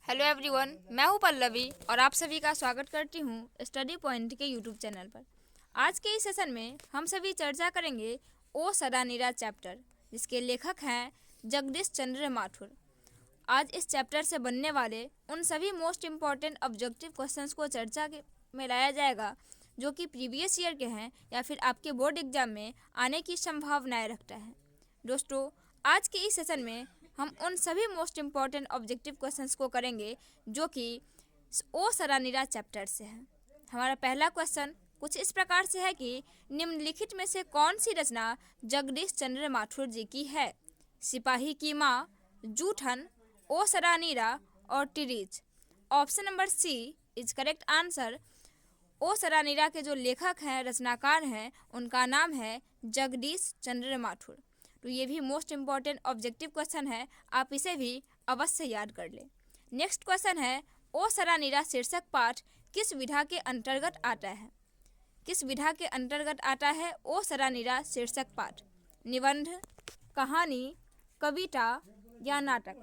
Hello everyone, मैं हूं पल्लवी और आप सभी का स्वागत करती हूं स्टडी पॉइंट के यूट्यूब चैनल पर। आज के इस सेशन में हम सभी चर्चा करेंगे ओ सरानीरा चैप्टर, जिसके लेखक हैं जगदीश चंद्र माथुर। आज इस चैप्टर से बनने वाले उन सभी मोस्ट इम्पॉर्टेंट ऑब्जेक्टिव क्वेश्चंस को चर्चा में लाया जाएगा जो कि प्रीवियस ईयर के हैं या फिर आपके बोर्ड एग्जाम में आने की संभावनाएँ रखता है। दोस्तों, आज के इस सेशन में हम उन सभी मोस्ट इम्पॉर्टेंट ऑब्जेक्टिव क्वेश्चंस को करेंगे जो कि ओ सरानीरा चैप्टर से है। हमारा पहला क्वेश्चन कुछ इस प्रकार से है कि निम्नलिखित में से कौन सी रचना जगदीश चंद्र माथुर जी की है? सिपाही की माँ, जूठन, ओ सरानीरा और टिरीज। Option number C is correct answer. O Sadaneera के जो लेखक हैं, रचनाकार हैं, उनका नाम है जगदीश चंद्र माथुर। तो ये भी मोस्ट इम्पॉर्टेंट ऑब्जेक्टिव क्वेश्चन है, आप इसे भी अवश्य याद कर लें। नेक्स्ट क्वेश्चन है, ओ सरानीरा शीर्षक पाठ किस विधा के अंतर्गत आता है? किस विधा के अंतर्गत आता है ओ सरानीरा शीर्षक पाठ? निबंध, कहानी, कविता या नाटक?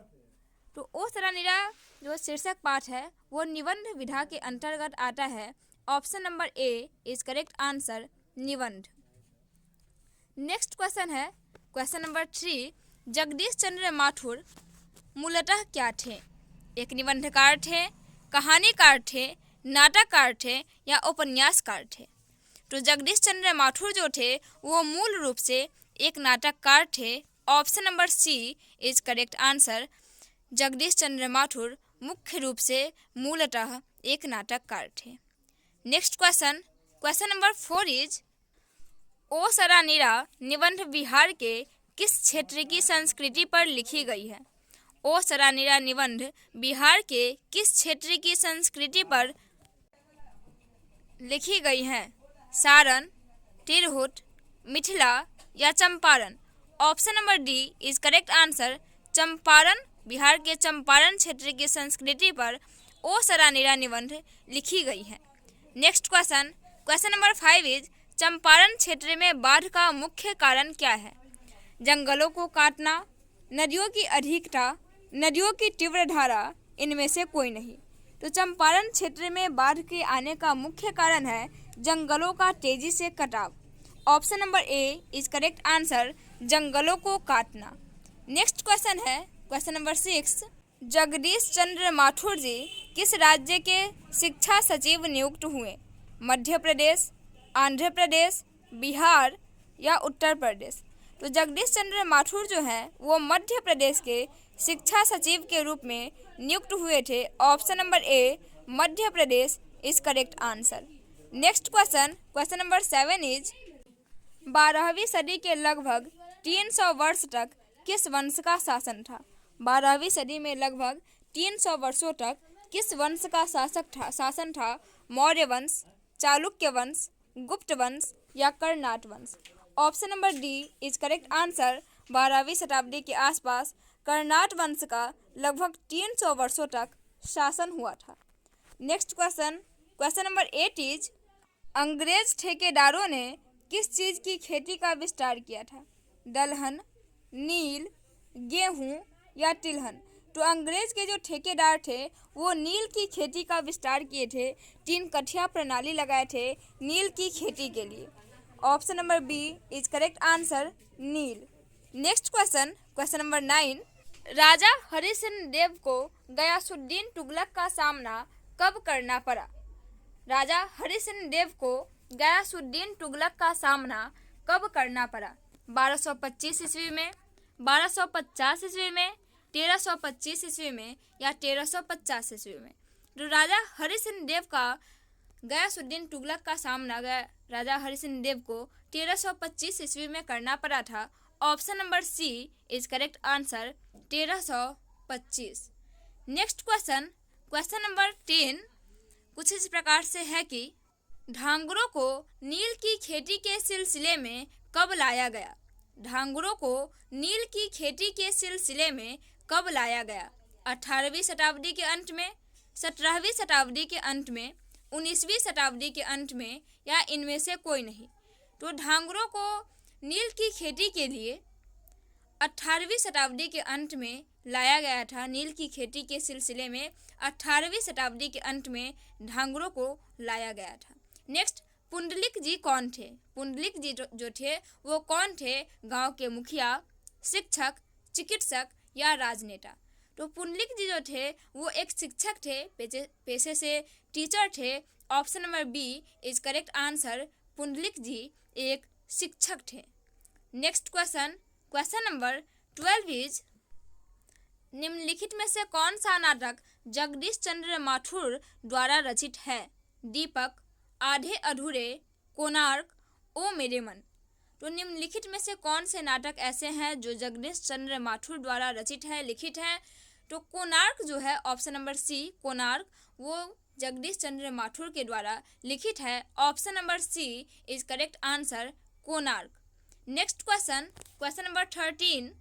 तो ओ सरानीरा जो शीर्षक पाठ है वो निबंध विधा के अंतर्गत आता है। Option number A is correct answer, निबंध। नेक्स्ट क्वेश्चन है क्वेश्चन नंबर 3, जगदीश चंद्र माथुर मूलतः क्या थे? एक निबंधकार थे, कहानीकार थे, नाटककार थे या उपन्यासकार थे? तो जगदीश चंद्र माथुर जो थे वो मूल रूप से एक नाटककार थे। Option number C is correct answer. Jagdish Chandra Mathur मुख्य रूप से मूलतः एक नाटककार थे। Next question number 4 is, O Sadaneera निबंध बिहार के किस क्षेत्र की संस्कृति पर लिखी गई है? ओ सरानीरा निबंध बिहार के किस क्षेत्र की संस्कृति पर लिखी गई है? सारण, तिरहुत, मिथिला या Champaran? Option number D is correct answer. Champaran, Bihar के चंपारण क्षेत्र की संस्कृति पर ओ सरानीरा निबंध लिखी गई है। Next question number 5 is, Champaran क्षेत्र में बाढ़ का मुख्य कारण क्या है? जंगलों को काटना, नदियों की अधिकता, नदियों की तीव्र धारा, इनमें से कोई नहीं। तो चंपारण क्षेत्र में बाढ़ के आने का मुख्य कारण है जंगलों का तेजी से कटाव। Option number A is correct answer, जंगलों को काटना। नेक्स्ट क्वेश्चन है क्वेश्चन नंबर 6, जगदीश चंद्र माथुर जी किस राज्य के शिक्षा सचिव नियुक्त हुए? मध्य प्रदेश, आंध्र प्रदेश, बिहार या उत्तर प्रदेश? तो जगदीश चंद्र माथुर जो हैं वो मध्य प्रदेश के शिक्षा सचिव के रूप में नियुक्त हुए थे। Option number A Madhya Pradesh is correct answer. Next question number 7 is, 12वीं सदी के लगभग 300 वर्ष तक किस वंश का शासन था? 12वीं सदी में लगभग 300 वर्षों तक किस वंश का शासन था? मौर्य वंश, चालुक्य वंश, गुप्त वंश या कर्नाट वंश? Option number D is correct answer. 12वीं शताब्दी के आसपास कर्नाट वंश का लगभग 300 वर्षों तक शासन हुआ था। नेक्स्ट क्वेश्चन नंबर 8 इज, अंग्रेज ठेकेदारों ने किस चीज़ की खेती का विस्तार किया था? दलहन, नील, गेहूं या तिलहन? तो अंग्रेज के जो ठेकेदार थे वो नील की खेती का विस्तार किए थे, 3 कठिया प्रणाली लगाए थे नील की खेती के लिए। Option number B is correct answer, नील। नेक्स्ट क्वेश्चन नंबर 9, राजा हरिश्चंद्र देव को गयासुद्दीन तुगलक का सामना कब करना पड़ा? राजा हरिश्चंद्र देव को गयासुद्दीन तुगलक का सामना कब करना पड़ा? 1225 ईस्वी में, 1250 ईस्वी में, 1325 ईस्वी में या 1350 ईस्वी में? तो राजा हरिश्चंद्र देव का गयासुद्दीन तुगलक का सामना राजा हरिश्चंद्र देव को 1325 ईस्वी में करना पड़ा था। Option number C is correct answer, 1325। Next question number 10 कुछ इस प्रकार से है कि ढांगरों को नील की खेती के सिलसिले में कब लाया गया? ढांगरों को नील की खेती के सिलसिले में कब लाया गया? 18वीं शताब्दी के अंत में, 17वीं शताब्दी के अंत में, 19वीं शताब्दी के अंत में या इनमें से कोई नहीं? तो ढांगरों को नील की खेती के लिए 18वीं शताब्दी के अंत में लाया गया था नील की खेती के सिलसिले में 18वीं शताब्दी के अंत में ढांगरों को लाया गया था। नेक्स्ट, पुंडलिक जी कौन थे? पुंडलिक जी जो थे वो कौन थे? गांव के मुखिया, शिक्षक, चिकित्सक या राजनेता? तो पुंडलिक जी जो थे वो एक शिक्षक थे, पेशे से टीचर थे। Option number B is correct answer. Pundalik ji एक शिक्षक थे। नेक्स्ट क्वेश्चन नंबर 12 इज, निम्नलिखित में से कौन सा नाटक जगदीश चंद्र माथुर द्वारा रचित है? दीपक, आधे अधूरे, कोणार्क, ओ मेरे मन। तो निम्नलिखित में से कौन से नाटक ऐसे हैं जो जगदीश चंद्र माथुर द्वारा रचित है, लिखित है? तो कोणार्क जो है, ऑप्शन नंबर सी कोणार्क, वो जगदीश चंद्र माथुर के द्वारा लिखित है। Option number C is correct answer, Konark. Next question number 13,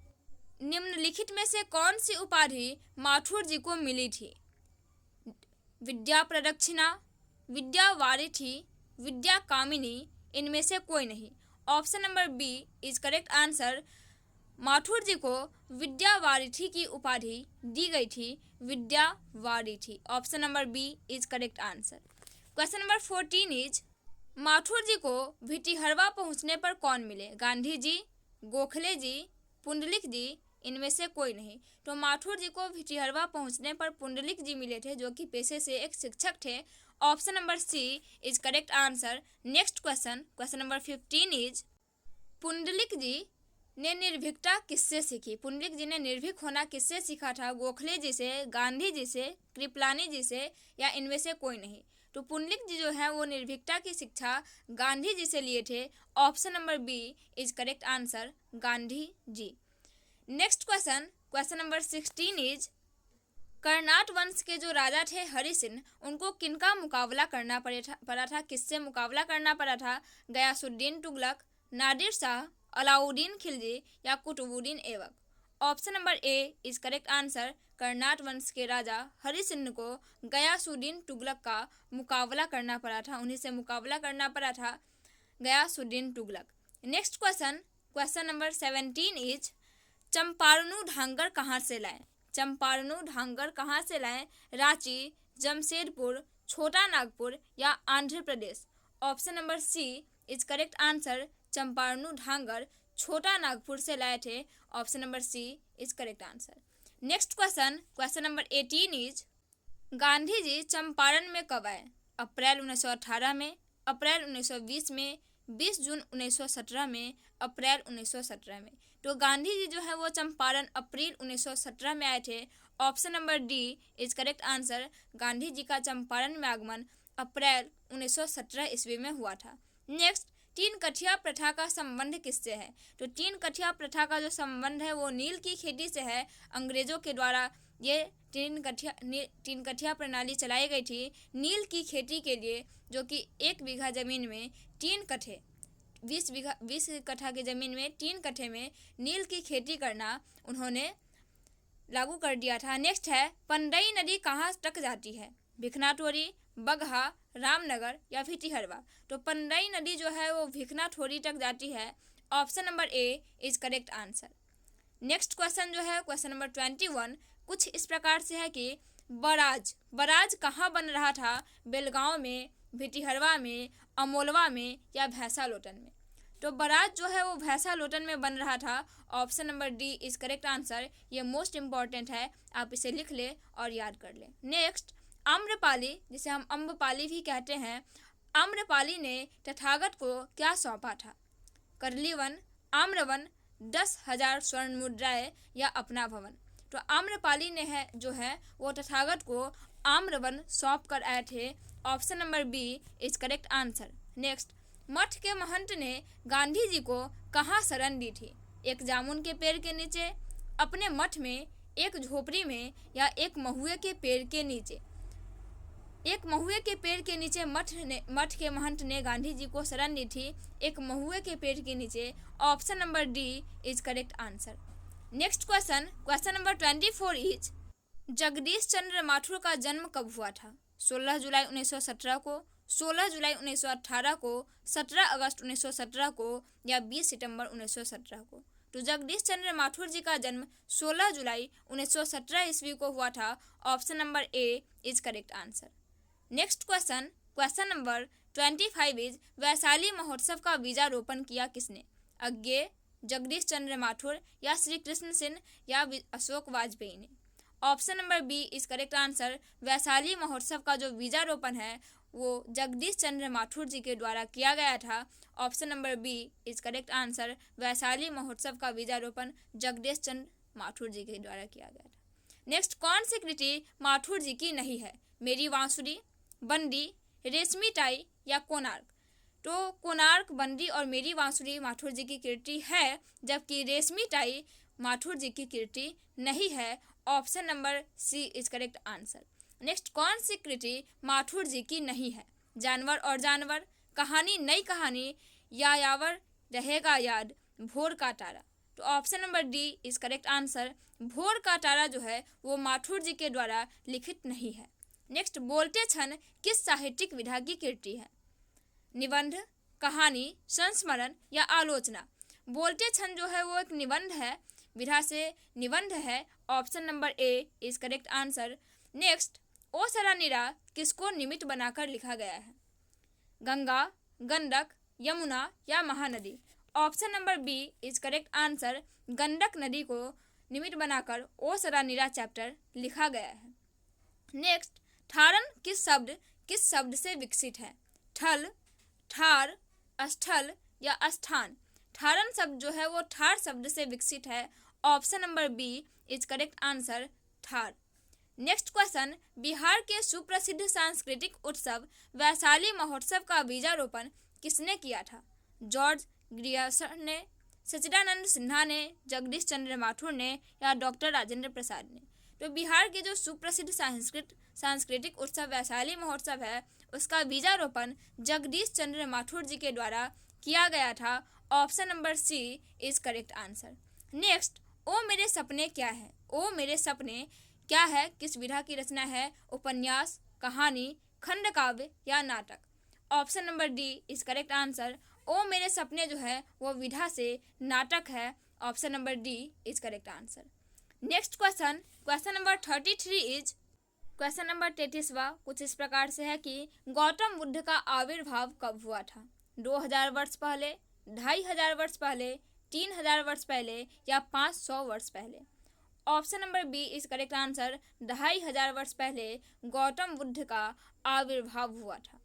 निम्नलिखित में से कौन सी उपाधि माथुर जी को मिली थी? विद्या प्रदक्षिणा, विद्या वारिथी, विद्या कामिनी, इनमें से कोई नहीं। Option number B is correct answer. Mathur ji को विद्या वारिथी की उपाधि दी गई थी, Vidya Varidhi. Option number B is correct answer. Question number 14 is, Mathur ji को भिटिहरवा पहुंचने पर कौन मिले? गांधी जी, गोखले जी, पुंडलिक जी, इनमें से कोई नहीं। तो माथुर जी को भिटिहरवा पहुंचने पर पुंडलिक जी मिले थे, जो कि पेशे से एक शिक्षक थे। Option number C is correct answer. Next question number 15 is, Pundalik ji ने निर्भीकता किससे सीखी? पुंडलिक जी ने निर्भीक होना किससे सीखा था? गोखले जी से, गांधी जी से, कृपलानी जी से, या इनमें से कोई नहीं। तो पुंडलिक जी जो है वो निर्भीकता की शिक्षा गांधी जी से लिए थे। Option number B is correct answer, Gandhi ji. Next question number 16 is, Karnat वंश के जो राजा थे हरिसिंह, उनको किनका मुकाबला करना पड़ा था? किससे मुकाबला करना पड़ा था? गयासुद्दीन तुगलक, नादिर शाह, अलाउद्दीन खिलजी या Qutubuddin Aibak? Option number A is correct answer. Karnat वंश के राजा हरिसिंह को गयासुद्दीन तुगलक का मुकाबला करना पड़ा था, उन्हीं से मुकाबला करना पड़ा था, Ghiyasuddin Tughlaq. Next question number 17 is, चंपारणु ढांगर कहाँ से लाए? चंपारणु ढांगर कहाँ से लाए? रांची, जमशेदपुर, छोटा नागपुर या Andhra Pradesh? Option number C is correct answer. चंपारणु ढांगर छोटा नागपुर से लाए थे। Option number C is correct answer. Next question number 18 is, Gandhi ji Champaran में कब आए? अप्रैल 1918 में, अप्रैल 1920 में, 20 जून 1917 में, अप्रैल 1917 में? तो गांधी जी जो है वो चंपारण अप्रैल 1917 में आए थे। Option number D is correct answer. Gandhi ji का चंपारण में आगमन अप्रैल 1917 ईस्वी में हुआ था। नेक्स्ट, तीन कठिया प्रथा का संबंध किससे है? तो तीन कठिया प्रथा का जो संबंध है वो नील की खेती से है। अंग्रेजों के द्वारा ये तीन कठिया प्रणाली चलाई गई थी नील की खेती के लिए, जो कि 1 बीघा जमीन में 3 कट्ठे 20 कट्ठा की जमीन में 3 कट्ठे में नील की खेती करना उन्होंने लागू कर दिया था। नेक्स्ट है, पंडई नदी कहाँ तक जाती है? भिखनाथोरी, बगहा, रामनगर या भिटिहरवा? तो पंडई नदी जो है वो भिखनाथोरी तक जाती है। Option number A is correct answer. Next question जो है क्वेश्चन नंबर 21 कुछ इस प्रकार से है कि बराज कहाँ बन रहा था? बेलगांव में, भिटिहरवा में, अमोलवा में या भैंसालोटन में? तो बराज जो है वो भैंसालोटन में बन रहा था। Option number D is correct answer. ये मोस्ट इंपॉर्टेंट है, आप इसे लिख ले और याद कर ले। नेक्स्ट, आम्रपाली, जिसे हम अम्बपाली भी कहते हैं, आम्रपाली ने तथागत को क्या सौंपा था? करली वन, आम्रवन, 10,000 स्वर्ण मुद्राएं या अपना भवन? तो आम्रपाली ने जो है वो तथागत को आम्रवन सौंप कर आए थे। Option number B is correct answer. Next, मठ के महंत ने गांधी जी को कहाँ शरण दी थी? एक जामुन के पेड़ के नीचे, अपने मठ में, एक झोपड़ी में या एक महुए के पेड़ के नीचे? एक महुए के पेड़ के नीचे मठ के महंत ने गांधी जी को शरण दी थी, एक महुए के पेड़ के नीचे। Option number D is correct answer. Next question number 24 is, Jagdish Chandra Mathur का जन्म कब हुआ था? 16 जुलाई 1917 को, 16 जुलाई 1918 को, 17 अगस्त 1917 को या 20 सितंबर 1917 को? तो जगदीश चंद्र माथुर जी का जन्म 16 जुलाई 1917 ईस्वी को हुआ था। Option number A is correct answer. Next question, question number 25 is Vaishali Mahotsav का बीजारोपण किया किसने? अज्ञे, जगदीश चंद्र माथुर या श्री कृष्ण सिंह या अशोक वाजपेयी ने? Option number B is correct answer. Vaishali Mahotsav का जो बीजारोपण है वो जगदीश चंद्र माथुर जी के द्वारा किया गया था। Option number B is correct answer. Vaishali Mahotsav का बीजारोपण जगदीश चंद्र माथुर जी के द्वारा किया गया था। नेक्स्ट, कौन सी कृति माथुर जी की नहीं है? मेरी बांसुरी, बंदी, रेशमी टाई या कोणार्क? तो कोणार्क, बंदी और मेरी बांसुरी माथुर जी की कृति है, जबकि रेशमी टाई माथुर जी की कृति नहीं है। Option number C is correct answer. Next, कौन सी कृति माथुर जी की नहीं है? जानवर और जानवर, कहानी नई कहानी, या यावर रहेगा याद, भोर का तारा? तो option number D is correct answer. भोर का तारा जो है वो माथुर जी के द्वारा लिखित नहीं है। नेक्स्ट, बोलते क्षण किस साहित्यिक विधा की कृति है? निबंध, कहानी, संस्मरण या आलोचना? बोलते क्षण जो है वो एक निबंध है, विधा से निबंध है। Option number A is correct answer. Next, ओ सरा नीरा किसको निमित्त बनाकर लिखा गया है? गंगा, गंडक, यमुना या Mahanadi? Option number B is correct answer. Gandak नदी को निमित्त बनाकर ओ सरा नीरा चैप्टर लिखा गया है। नेक्स्ट, ठारन किस शब्द से विकसित है? ठल, ठार, स्थल या स्थान? ठारन शब्द जो है वो ठार शब्द से विकसित है। Option number B is correct answer, ठार। नेक्स्ट क्वेश्चन, बिहार के सुप्रसिद्ध सांस्कृतिक उत्सव वैशाली महोत्सव का बीजारोपण किसने किया था? जॉर्ज ग्रियर्सन ने, सच्चिदानंद सिन्हा ने, जगदीश चंद्र माथुर ने या डॉक्टर राजेंद्र प्रसाद ने? तो बिहार के जो सुप्रसिद्ध सांस्कृतिक उत्सव वैशाली महोत्सव है उसका बीजारोपण जगदीश चंद्र माथुर जी के द्वारा किया गया था। Option number C is correct answer. Next, ओ मेरे सपने क्या है? ओ मेरे सपने क्या है किस विधा की रचना है? उपन्यास, कहानी, खंड काव्य या नाटक? Option number D is correct answer. ओ मेरे सपने जो है वो विधा से नाटक है। Option number D is correct answer. Next question, question number 33 is, question number 33वां कुछ इस प्रकार से है कि गौतम बुद्ध का आविर्भाव कब हुआ था? 2000 वर्ष पहले, 2500 वर्ष पहले, 3000 वर्ष पहले या 500 वर्ष पहले? Option number B is correct answer. 2500 वर्ष पहले गौतम बुद्ध का आविर्भाव हुआ था।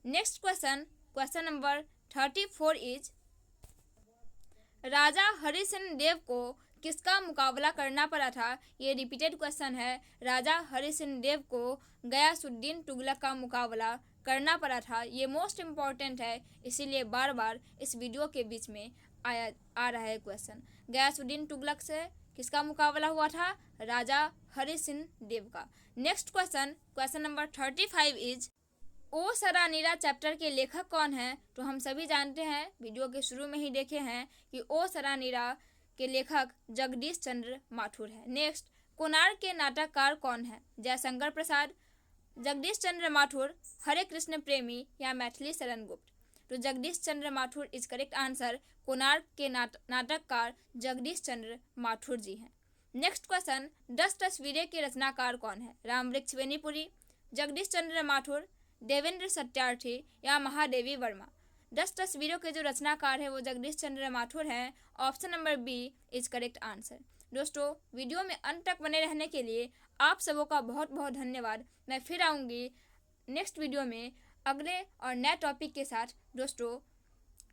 Next question, question number 34 is, राजा हरि सिंह देव को किसका मुकाबला करना पड़ा था? ये रिपीटेड क्वेश्चन है। राजा हरि सिंह देव को गयासुद्दीन तुगलक का मुकाबला करना पड़ा था। ये मोस्ट इम्पॉर्टेंट है, इसीलिए बार बार इस वीडियो के बीच में आ रहा है क्वेश्चन। गयासुद्दीन तुगलक से किसका मुकाबला हुआ था? राजा हरि सिंह देव का। Next question, question number 35 is, ओ सरा नीरा चैप्टर के लेखक कौन है? तो हम सभी जानते हैं, वीडियो के शुरू में ही देखे हैं कि ओ सरा नीरा के लेखक जगदीश चंद्र माथुर है। नेक्स्ट, कोणार्क के नाटककार कौन है? जयशंकर प्रसाद, जगदीश चंद्र माथुर, हरे कृष्ण प्रेमी या मैथिली शरण गुप्त? तो Jagdish Chandra Mathur is correct answer. Konark के नाटककार जगदीश चंद्र माथुर जी हैं। नेक्स्ट क्वेश्चन, 10 तस्वीरें के रचनाकार कौन है? रामवृक्ष बेनीपुरी, जगदीश चंद्र माथुर, देवेंद्र सत्यार्थी या महादेवी वर्मा? 10 तस्वीरों के जो रचनाकार है वो जगदीश चंद्र माथुर हैं। Option number B is correct answer. दोस्तों, वीडियो में अंत तक बने रहने के लिए आप सबों का बहुत बहुत धन्यवाद। मैं फिर आऊँगी नेक्स्ट वीडियो में अगले और नए टॉपिक के साथ। दोस्तों,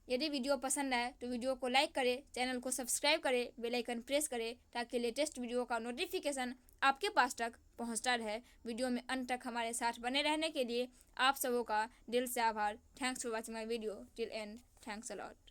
यदि वीडियो पसंद आए तो वीडियो को लाइक करें, चैनल को सब्सक्राइब करें, बेल आइकन प्रेस करें ताकि लेटेस्ट वीडियो का नोटिफिकेशन आपके पास तक पहुंचता रहे। वीडियो में अंत तक हमारे साथ बने रहने के लिए आप सबों का दिल से आभार। Thanks for watching my video till and. Thanks a lot.